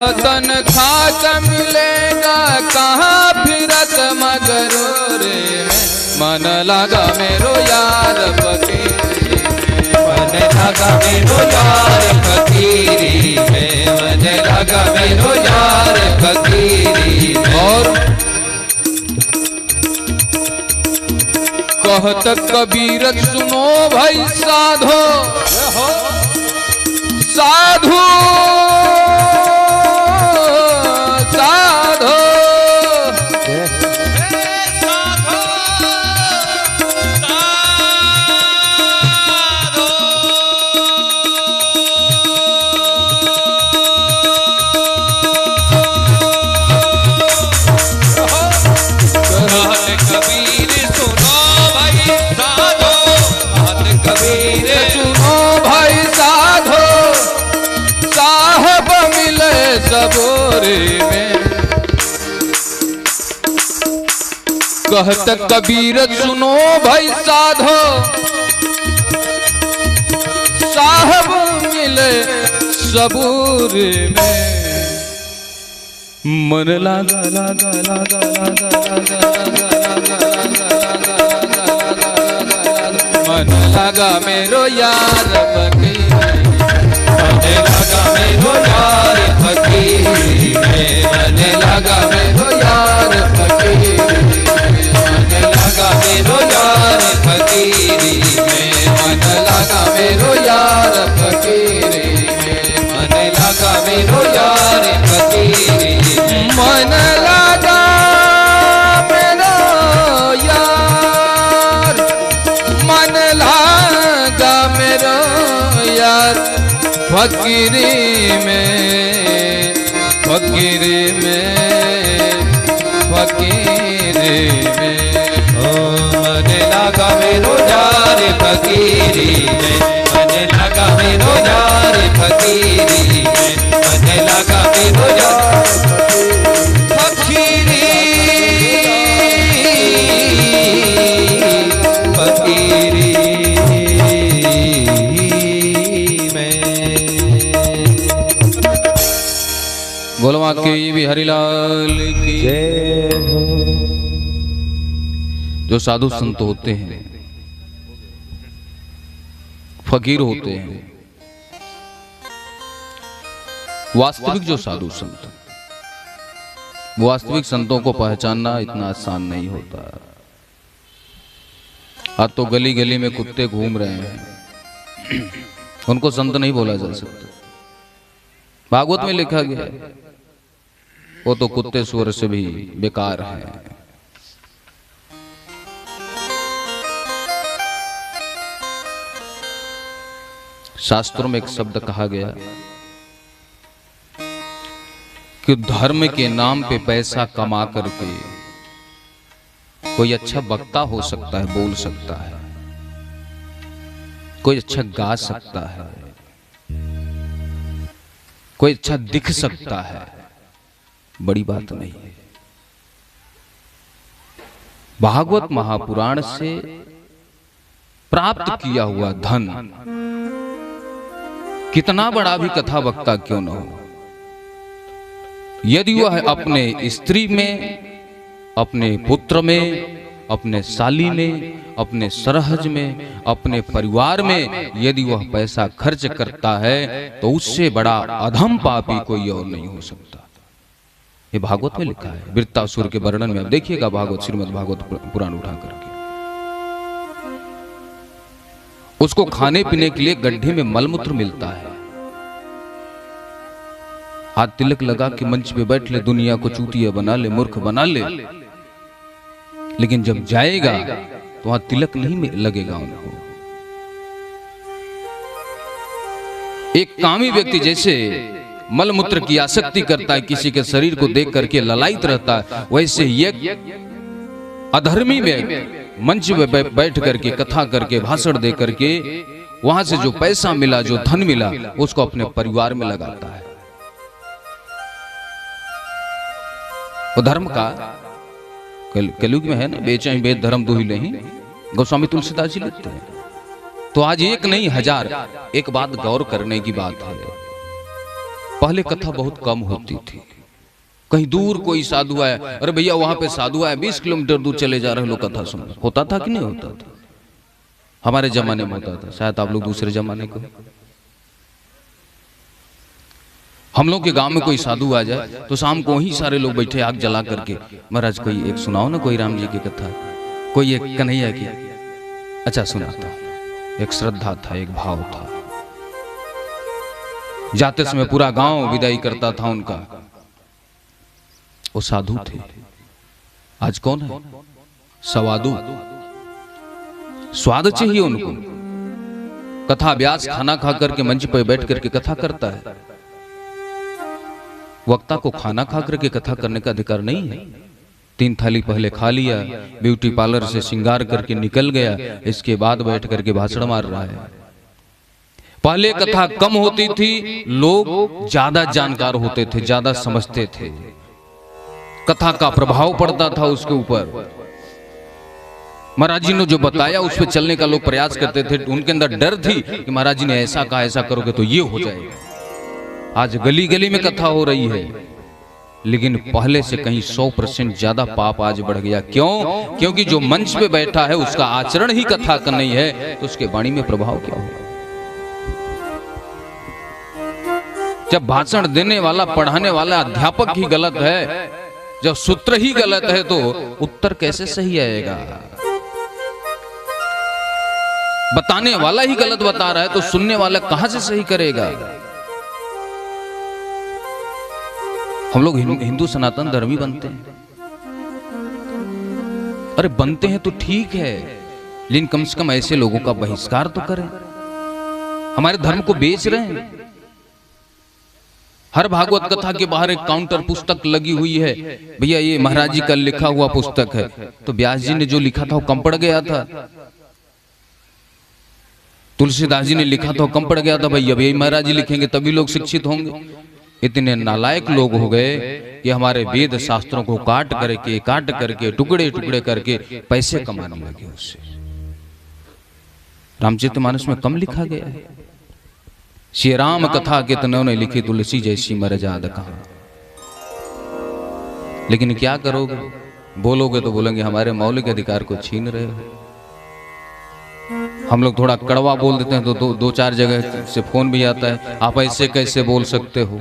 तन खाक मिलेगा कहाँ फिरत मगरूरे में। मन लगा मेरो यार फकीरी में, मन लगा मेरो यार फकीरी में, मन लगा मेरो यार फकीरी में। और कहत कबीर सुनो भाई साधो साधु सबोरे में। कहत कबीर सुनो भाई साधो साहब मिले सबूरे में। मन लागा लागा लागा लागा मन लगा मेरो यार फकीरी, मन लगा मेरो यार फकीरी में, मन लगा मेरो यार फकीरी में, मन लगा मेरो यार फकीरी में, मन लगा मेरो यार फकीरी में, मन लगा मेरो यार फकीरी में, मन लगा मेरो यार, मन लगा मेरो यार फकीरी में, फकीरी में, फकीरी में। ओ मन लगा मेरो यार फकीरी में, मन लगा मेरो यार फकीरी में, मन लगा मेरो यार फकीरी फकीरी। बोलवा के भी हरिलाल की जय हो। जो साधु संत होते हैं, फकीर होते हैं, वास्तविक जो साधु संत, वास्तविक संतों को पहचानना इतना आसान नहीं होता। आज तो गली गली में कुत्ते घूम रहे हैं, उनको संत नहीं बोला जा सकता। भागवत में लिखा गया है वो तो कुत्ते सुअर से भी बेकार है। शास्त्रों में एक शब्द कहा गया कि धर्म के नाम पे पैसा कमा करके कोई अच्छा वक्ता हो सकता है, बोल सकता है, कोई अच्छा गा सकता है, कोई अच्छा दिख सकता है, बड़ी बात नहीं है। भागवत महापुराण से प्राप्त किया हुआ धन कितना बड़ा भी कथा वक्ता क्यों न हो, यदि वह अपने स्त्री में, अपने पुत्र में, अपने साली में, अपने सरहज में, अपने परिवार में यदि वह पैसा खर्च करता है तो उससे बड़ा अधम पापी कोई और नहीं हो सकता। ये भागवत में लिखा है। वृत्तासुर के वर्णन में आप देखिएगा, भागवत श्रीमद् भागवत पुराण उठा करके। उसको खाने पीने के लिए गड्ढे में मलमूत्र मिलता है। हाथ तिलक लगा के मंच पे बैठ ले, दुनिया को चूतिया बना ले, मूर्ख बना ले, लेकिन जब जाएगा तो वहां तिलक नहीं लगेगा उनको। एक कामी व्यक्ति जैसे मलमूत्र की आसक्ति करता है, किसी के शरीर को देख करके ललायित रहता है, वैसे ये अधर्मी में मंच में बैठ करके कथा करके भाषण दे करके वहां से जो पैसा मिला, जो धन मिला, उसको अपने परिवार में लगाता है। वो धर्म का कलयुग में है ना, बेचा ही बेच धर्म दुही नहीं, गोस्वामी तुलसीदास जी लिखते हैं। तो आज एक नहीं हजार एक बात गौर करने की बात है। पहले कथा बहुत कम होती थी। कहीं दूर कोई साधु आया, अरे भैया वहां पे साधु आया, 20 किलोमीटर दूर चले जा रहे लोग कथा सुन। होता था कि नहीं होता था? हमारे जमाने में होता था, शायद आप लोग दूसरे जमाने को। हम लोग के गांव में कोई साधु आ जाए तो शाम को ही सारे लोग बैठे आग जला करके, महाराज कोई एक सुनाओ ना, कोई राम जी की कथा, कोई एक कन्हैया की। अच्छा सुनाता। एक श्रद्धा था, एक भाव था। जाते समय पूरा गांव विदाई करता था उनका। वो साधु थे। आज कौन है? सवादु। स्वाद चाहिए उनको। कथा व्यास खाना खा करके मंच पर बैठ करके कथा करता है। वक्ता को खाना खा करके कथा करने का अधिकार नहीं है। 3 थाली पहले खा लिया, ब्यूटी पार्लर से श्रृंगार करके निकल गया, इसके बाद बैठ करके भाषण मार रहा है। पहले कथा कम होती थी, लोग ज्यादा जानकार होते थे, ज्यादा समझते थे, कथा का प्रभाव पड़ता था उसके ऊपर। महाराज जी ने जो बताया उस पर चलने का लोग प्रयास करते थे। उनके अंदर डर थी कि महाराज जी ने ऐसा कहा, ऐसा करोगे तो ये हो जाएगा। आज गली गली में कथा हो रही है, लेकिन पहले से कहीं 100% ज्यादा पाप आज बढ़ गया। क्यों? क्योंकि जो मंच पे बैठा है उसका आचरण ही कथा का नहीं है, तो उसके वाणी में प्रभाव क्या होगा? जब भाषण देने वाला, पढ़ाने वाला अध्यापक ही गलत है, जब सूत्र ही गलत है, तो उत्तर कैसे सही आएगा? बताने वाला ही गलत बता रहा है तो सुनने वाला कहां से सही करेगा? हम लोग हिंदू सनातन धर्मी बनते हैं। अरे बनते हैं तो ठीक है, लेकिन कम से कम ऐसे लोगों का बहिष्कार तो करें। हमारे धर्म को बेच रहे हैं। हर भागवत कथा के बाहर एक काउंटर पुस्तक लगी हुई है, भैया ये महाराज जी का लिखा हुआ पुस्तक है। तो व्यास जी ने जो लिखा था वो कम पड़ गया था, तुलसीदास जी ने लिखा था वो कम पड़ गया था। भैया यही महाराज जी लिखेंगे तभी लोग शिक्षित होंगे। इतने नालायक लोग हो गए कि हमारे वेद शास्त्रों को काट करके टुकड़े टुकड़े करके पैसे कमाने लगे उससे। रामचरितमानस में कम लिखा गया है। श्री राम कथा कितनों ने लिखी, तुलसी जैसी मर्यादा कहां। लेकिन क्या करोगे? बोलोगे तो बोलेंगे हमारे मौलिक अधिकार को छीन रहे हो। हम लोग थोड़ा कड़वा बोल देते हैं तो 2-4 जगह से फोन भी आता है, आप ऐसे कैसे बोल सकते हो?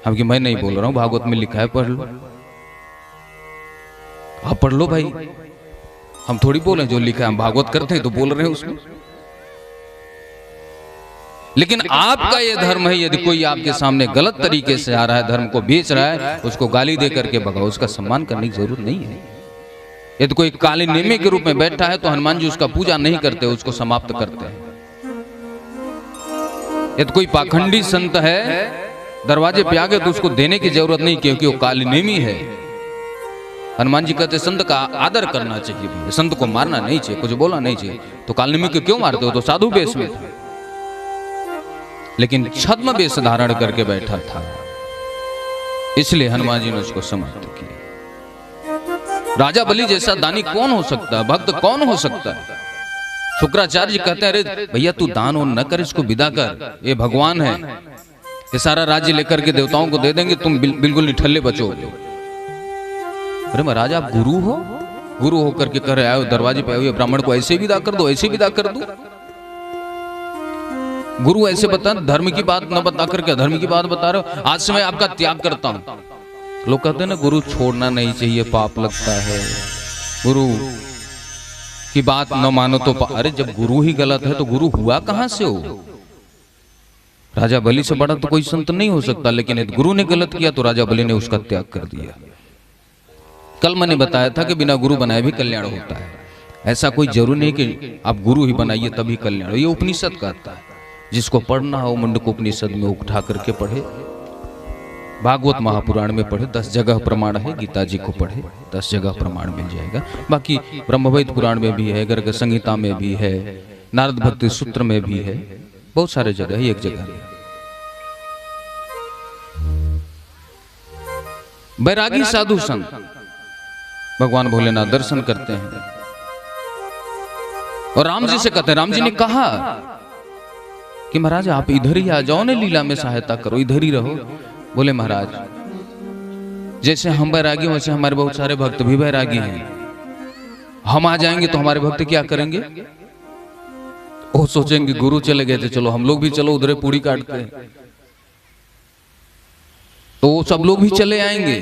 हम कि मैं नहीं बोल रहा हूं, भागवत में लिखा है, पढ़ लो। आप पढ़ लो भाई, हम थोड़ी बोले जो लिखा है। हम भागवत करते हैं तो बोल रहे हैं उसमें। लेकिन आपका ये धर्म है, यदि कोई आपके सामने गलत तरीके से आ रहा है, धर्म को बेच रहा है, उसको गाली दे करके भगाओ, उसका सम्मान करने की जरूरत नहीं है। यदि कोई काले नेमी के रूप में बैठा है तो हनुमान जी उसका पूजा नहीं करते, उसको समाप्त करते हैं। यदि कोई पाखंडी संत है, दरवाजे पे आ गए तो उसको देने की जरूरत नहीं, क्योंकि वो काले नेमी है। हनुमान जी कहते संत का आदर करना चाहिए, संत को मारना नहीं चाहिए, कुछ बोलना नहीं चाहिए। तो काले नेमी को क्यों मारते हो? तो साधु वेश में था, लेकिन छद्म वेश धारण करके बैठा था, इसलिए हनुमान जी ने उसको समाप्त किया। राजा बलि जैसा दानी कौन हो सकता है? भक्त कौन हो सकता है? शुक्राचार्य जी कहते हैं, अरे भैया तू दान न कर, इसको विदा कर, ये भगवान है, ये सारा राज्य लेकर के देवताओं को दे देंगे, तुम बिल्कुल निठल्ले बचोगे। अरे महाराज आप गुरु हो, गुरु होकर के कर आए, दरवाजे पे आए, ब्राह्मण को ऐसे विदा कर दो, ऐसे विदा कर दो। गुरु ऐसे बता, धर्म की बात न बता करके धर्म की बात बता रहे हो। आज से मैं आपका त्याग करता हूं। लोग कहते हैं ना गुरु छोड़ना नहीं चाहिए, पाप लगता है, गुरु की बात न मानो तो अरे जब गुरु ही गलत है तो गुरु हुआ कहां से हो? राजा बलि से बड़ा तो कोई संत नहीं हो सकता, लेकिन यदि गुरु ने गलत किया तो राजा बलि ने उसका त्याग कर दिया। कल मैंने बताया था कि बिना गुरु बनाए भी कल्याण होता है। ऐसा कोई जरूरी नहीं कि आप गुरु ही बनाइए तभी कल्याण। ये उपनिषद कहता है, जिसको पढ़ना हो मुंडक उपनिषद में उठा करके पढ़े, भागवत महापुराण में पढ़े, 10 जगह प्रमाण है, गीता जी को पढ़े, 10 जगह प्रमाण मिल जाएगा। बाकी ब्रह्मवेद पुराण में भी है, गर्ग संहिता में भी है, नारद भक्ति सूत्र में भी है, बहुत सारे जगह है, एक जगह नहीं। बैरागी साधु संत भगवान भोलेनाथ दर्शन करते हैं और राम जी से कहते हैं, राम जी ने कहा कि महाराज आप इधर ही आ जाओ ना, लीला में सहायता करो, इधर ही रहो। बोले महाराज जैसे हम बैरागी हैं वैसे हमारे बहुत सारे भक्त भी बैरागी हैं, हम आ जाएंगे तो हमारे भक्त क्या करेंगे? वो सोचेंगे गुरु चले गए थे, चलो हम लोग भी चलो उधर पूरी काटते हैं, तो वो सब लोग भी चले आएंगे,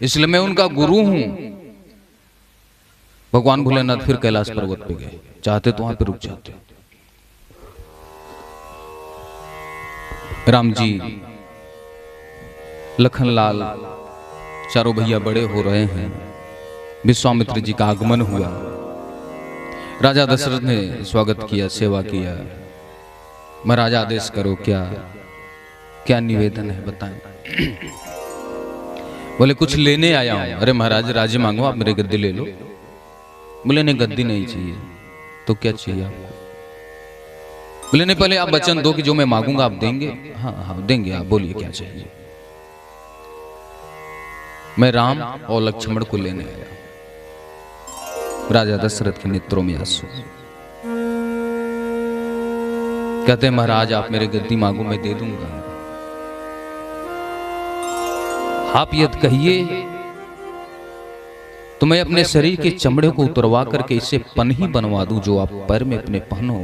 इसलिए मैं उनका गुरु हूं। भगवान भोलेनाथ फिर कैलाश पर्वत पे गए, चाहते तो वहां पे रुक जाते। राम जी, लखनलाल, चारों भैया बड़े हो रहे हैं, विश्वामित्र जी का आगमन हुआ, राजा दशरथ ने स्वागत किया, सेवा किया। महाराज आदेश करो, क्या क्या निवेदन है बताएं। बोले कुछ लेने आया हूं। अरे महाराज राज्य मांगो, आप मेरे गद्दी ले लो। बोले नहीं गद्दी नहीं चाहिए। तो क्या चाहिए आपको? बोले नहीं पहले आप वचन दो कि जो मैं मांगूंगा आप देंगे। हाँ हाँ देंगे, आप बोलिए क्या चाहिए। मैं राम और लक्ष्मण को लेने आया। राजा दशरथ के नेत्रों में आंसू। कहते हैं महाराज आप मेरे गद्दी मांगो, मैं दे दूंगा। आप यदि कहिए तो मैं अपने शरीर के चमड़े को उतरवा करके इसे पन्ही बनवा दूं जो आप पैर में अपने पहनो।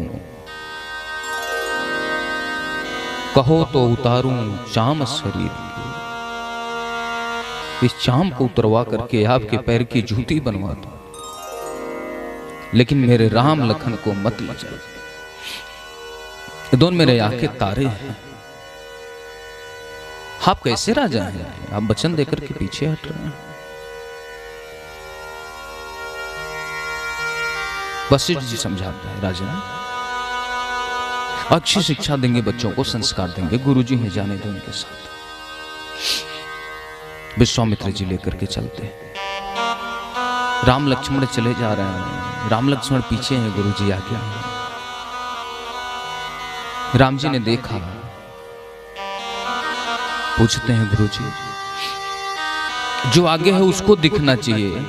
कहो तो उतारूं चाम शरीर की, इस चाम को उतरवा करके आपके पैर की जूती बनवा दूं, लेकिन मेरे राम लखन को मत ले जाओ, दोनों मेरे आंखें तारे हैं। आप कैसे राजा हैं? आप वचन देकर के पीछे हट रहे हैं। वशिष्ठ जी समझाते हैं राजा अच्छी शिक्षा देंगे, बच्चों को संस्कार देंगे, गुरुजी हैं जाने दो उनके साथ। विश्वामित्र जी लेकर के चलते हैं। राम लक्ष्मण चले जा रहे हैं, राम लक्ष्मण पीछे हैं, गुरुजी आगे हैं। राम जी ने देखा, पूछते हैं गुरुजी जो आगे है उसको दिखना चाहिए,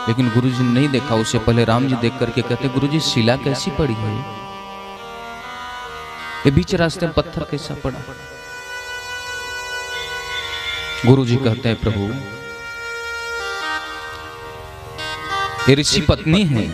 लेकिन गुरुजी ने नहीं देखा। उससे पहले राम जी देख करके कहते गुरुजी शिला कैसी पड़ी है, ये बीच रास्ते में पत्थर कैसा पड़ा? गुरुजी कहते हैं प्रभु ये ऋषि पत्नी है,